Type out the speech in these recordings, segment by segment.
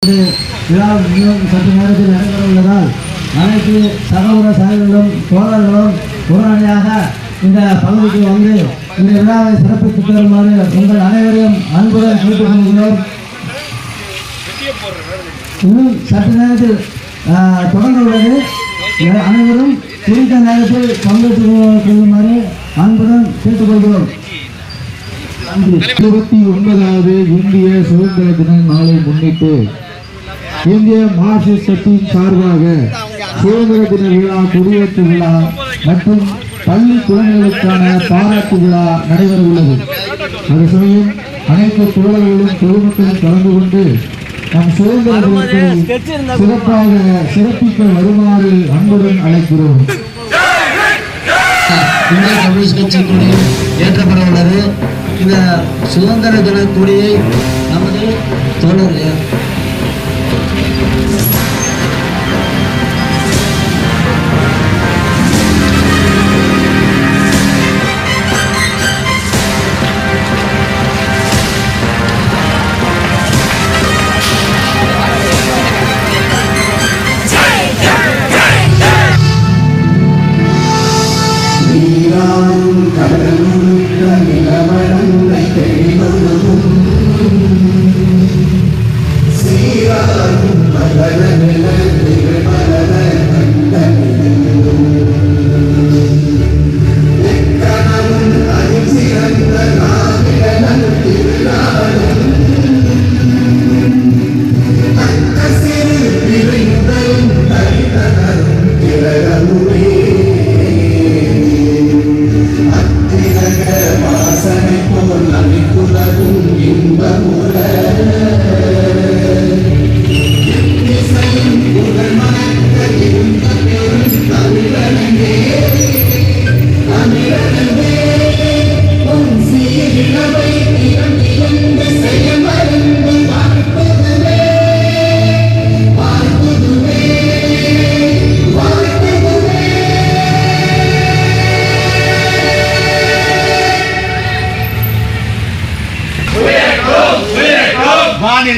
விழா இன்னும் சற்று நேரத்தில் நடைபெற உள்ளதால் அனைத்து சகோதர சகோதரர்களும் தோழர்களும் உடனடியாக இந்த பகுதிக்கு வந்து இந்த விழாவை சிறப்பித்து தருமாறு உங்கள் அனைவரையும் அன்புடன் கேட்டுக்கொள்கிறோம். இன்னும் சற்று நேரத்தில் தொடங்க உள்ளது. அனைவரும் குறித்த நேரத்தில் பங்கேற்றுக் கொள்ளுமாறு அன்புடன் கேட்டுக்கொள்கிறோம். 29வது இந்திய சுதந்திர தின நாளை முன்னிட்டு இந்திய மார்க்சிஸ்ட் கட்சியின் சார்பாக சுதந்திர தின விழா, கொடியேற்று விழா மற்றும் பள்ளி குழந்தைகளுக்கான பாராட்டு விழா நடைபெற உள்ளது. அது சமயம் அனைத்து தோழர்களும் பொதுமக்களும் கலந்து கொண்டு நம் சுதந்திர தினத்தை சிறப்பாக சிறப்பிக்க வருமாறு அன்புடன் அழைக்கிறோம். இந்திய கம்யூனிஸ்ட் கட்சி கொடி ஏற்றப்பட உள்ளது. இந்த சுதந்திர தின கொடியை நமது தோழர்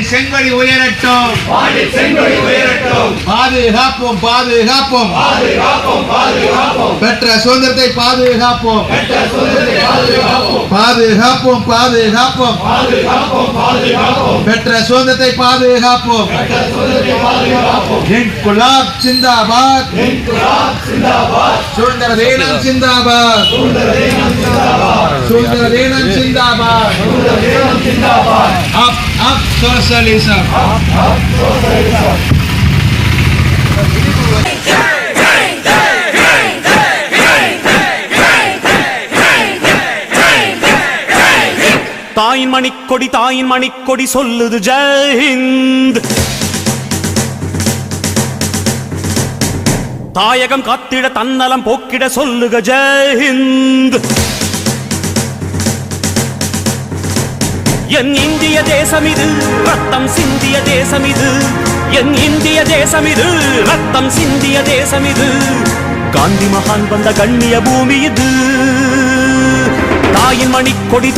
செங்கொடி உயரட்டும், பாதுகாப்போம் பாதுகாப்போம், பெற்ற சுதந்திரத்தை பாதுகாப்போம், பாதுகாப்போம் பாதுகாப்போம், பெற்ற சுதந்திரத்தை பாதுகாப்போம். இன்குலாப் சிந்தாபாத், சுதந்திர தினம் சிந்தாபாத், சுதந்திர தினம் சிந்தாபாத். அப் அப் socialism. தாயின் மணிக்கொடி சொல்லுது ஜெய் ஹிந்த். தாயகம் காத்திட தன்னலம் போக்கிட சொல்லுக ஜெய் ஹிந்த். என் இந்திய தேசம் இது, ரத்தம் சிந்திய தேசம் இது. என் இந்திய தேசம் இது, ரத்தம் சிந்திய தேசம் இது. காந்தி மகான் வந்த கண்ணிய பூமி இது.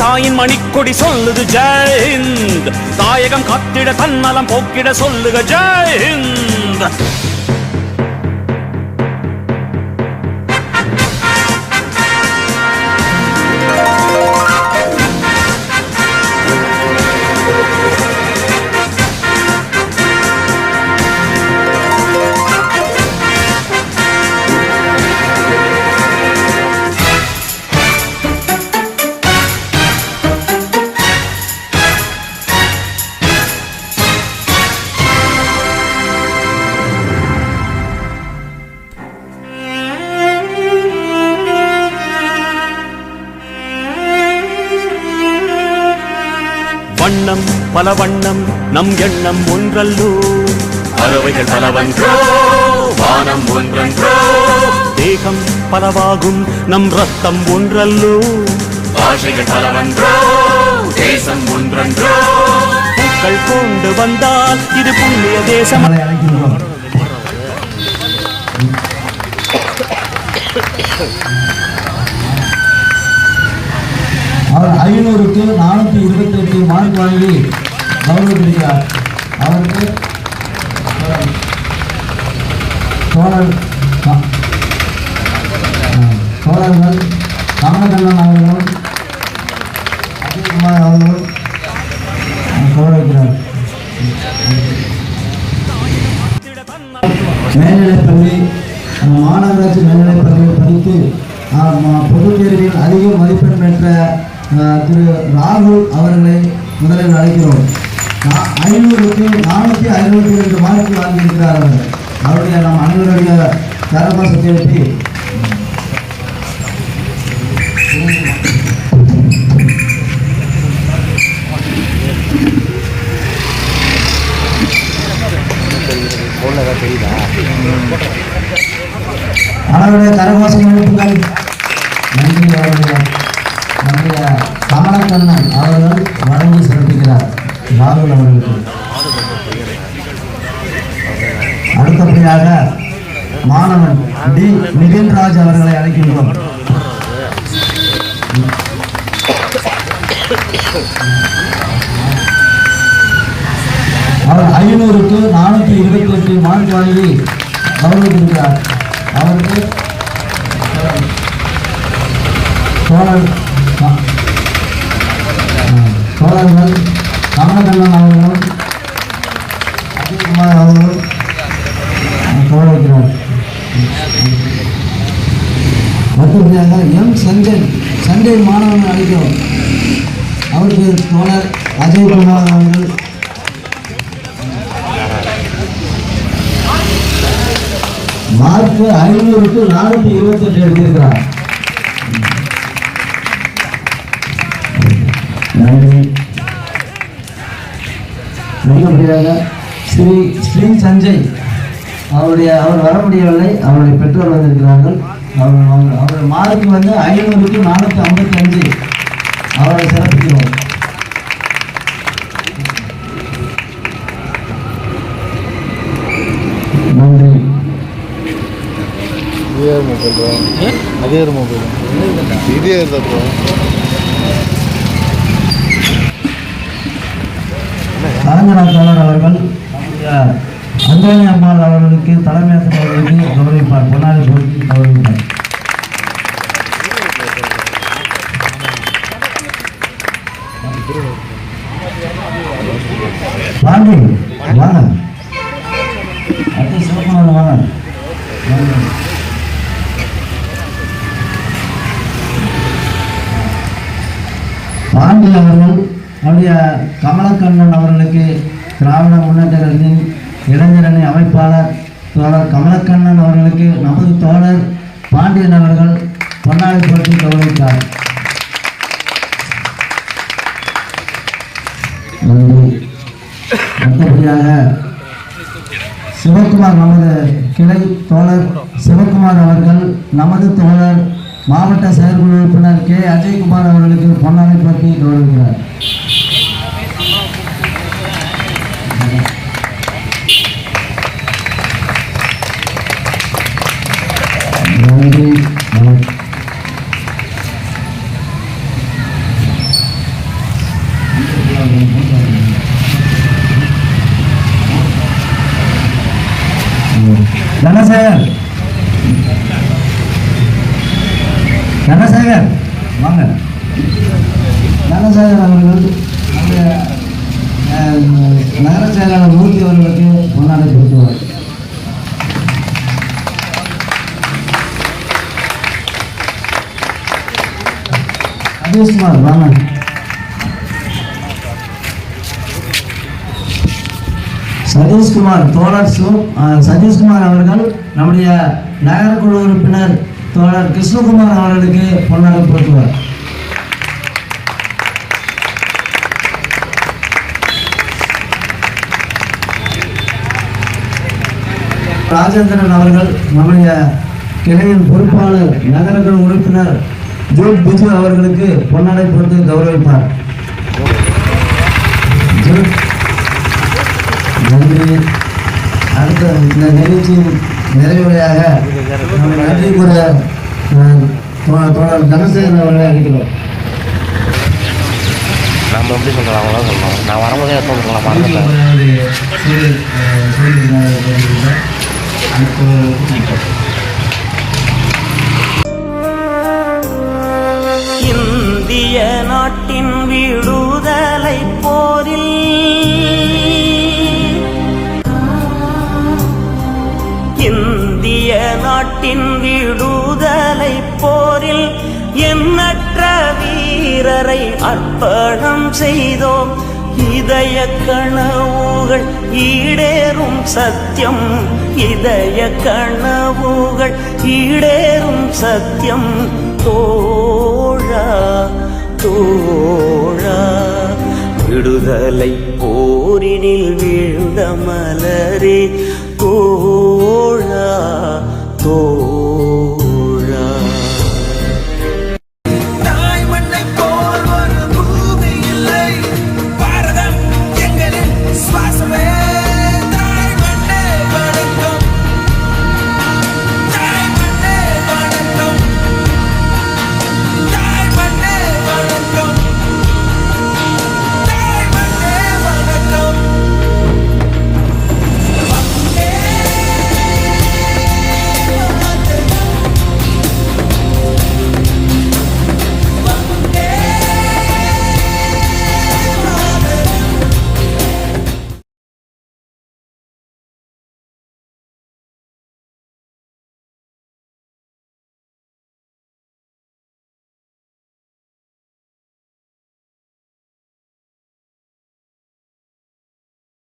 தாயின் மணிக்கொடி சொல்லுது ஜெய் ஹிந்த். தாயகம் காத்திட தன்னலம் போக்கிட சொல்லுக ஜெய் ஹிந்த். வண்ணம் பல வண்ணம் நம் எண்ணம் ஒன்றல்லோ. பறவைகள் பலவன்றோ, வானம் ஒன்றன்றோ. தேகம் பலவாகும் நம் ரத்தம் ஒன்றல்லோ. பாஷைகள் பலவன்றோ, தேசம் ஒன்றன்றோ. பூக்கள் கொண்டு வந்தால் இது புண்ணிய தேசம். அவர் 500க்கு 428 மார்க் வாங்கி கௌரவிக்கிறார். அவருக்கு தோழர்கள் கமலக்கண்ணன் அவர்களும் அஜய்குமார் அவர்களும் கௌரவிக்கிறார். மேல்நிலைப்பள்ளி மாநகராட்சி மேல்நிலைப்பள்ளியில் படித்து பொதுத் தேர்வில் அதிக மதிப்பெண் பெற்ற திரு ராகுல் அவர்களை முதலில் அழைக்கிறோம். 500க்கு 452 மார்க் வாங்கியிருக்கிறார். அவருடைய நம் அனைவருடைய கரகோஷத்தை எழுப்பி அவருடைய கரகோஷம் எழுப்புங்கள். நன்றி. நம்முடைய கமலக்கண்ணன் அவர்கள் வழங்கி சிறப்பிக்கிறார் ராகுல் அவர்களுக்கு. அடுத்தபடியாக மாணவன் டி நிதின்ராஜ் அவர்களை அழைக்கின்றோம். அவர் 500க்கு 428 மார்க் வாங்கி கௌரவித்திருக்கிறார். அவருக்கு தோழர்கள் கமலக்கண்ணன் அவர்களும் அஜய்குமார் அவர்களும் கௌரவிக்கிறார். அடுத்தபடியாக எம் சஞ்சய் மாணவன் அழைக்கிறோம். அவருக்கு தோழர் அஜய்குமார் அவர்கள் மார்க் 500க்கு 428 எடுத்திருக்கிறார். நன்றி. அடுத்தபடியாக ஸ்ரீ சஞ்சய் அவர் வர முடியவில்லை. அவருடைய பெற்றோர் வந்திருக்கிறார்கள். அவருடைய மார்க் 500க்கு 455 அவரை சிறப்பிக்கிறோம். நன்றி. கலைஞர் அவர்கள் அந்தோனி அம்மாள் அவர்களுக்கு தலைமையாசன் அவர்களுக்கு கௌரவிப்பார். பொன்னாடி போட்டி கௌரவிப்பார். பாண்டி வாங்க. அடுத்த சிவகுமார் வாங்க. பாண்டி அவர்கள் அவருடைய கமலக்கண்ணன் அவர்களுக்கு திராவிட முன்னேற்ற கழகத்தின் இளைஞரணி அமைப்பாளர் தோழர் கமலக்கண்ணன் அவர்களுக்கு நமது தோழர் பாண்டியன் அவர்கள் பொன்னாடை போட்டி கௌரவித்தார். அடுத்தபடியாக சிவகுமார் நமது கிளை தோழர் சிவகுமார் அவர்கள் நமது தோழர் மாவட்ட செயற்குழு உறுப்பினர் கே அஜய்குமார் அவர்களுக்கு பொன்னாடை போட்டி கௌரவிக்கிறார். நன்றி. தனசேகர் வாங்க. தனசேகர் அவர்கள் நகர செயலாளர் மூர்த்தி அவர்களுக்கு பொன்னாடை கொடுத்துவார். சதீஷ்குமார் வாங்க. சதீஷ்குமார் தோழர் சதீஷ்குமார் அவர்கள் நம்முடைய நகரக்குழு உறுப்பினர் தோழர் கிருஷ்ணகுமார் அவர்களுக்கு பொன்னாடை போட்டுவார். ராஜேந்திரன் அவர்கள் நம்முடைய கிளையின் பொறுப்பாளர் நகரக்குழு உறுப்பினர் ஜோட் பிஜு அவர்களுக்கு பொன்னாடை போட்டு கௌரவிப்பார். நன்றி. அடுத்த இந்த நிகழ்ச்சியின் நிறைவுரையாக நன்றி கூற தோழர் தனசேகரன் அவர்களை அழைக்கிறோம். நம்ம எப்படி சொல்கிறோம் அவங்களாம் சொல்லலாம். நான் வரும்போதே எப்போ சொல்லலாம் மறந்துட்டேன். இந்திய நாட்டின் விடுதலை போரில் இந்திய நாட்டின் விடுதலை போரில் எண்ணற்ற வீரரை அர்ப்பணம் செய்தோம். இதய கனவுகள் ஈடேறும் சத்தியம், இதய கனவுகள் ஈடேறும் சத்தியம். தோழா தோழா விடுதலை போரினில் வீழ்ந்த மலரே தோழா தோழா.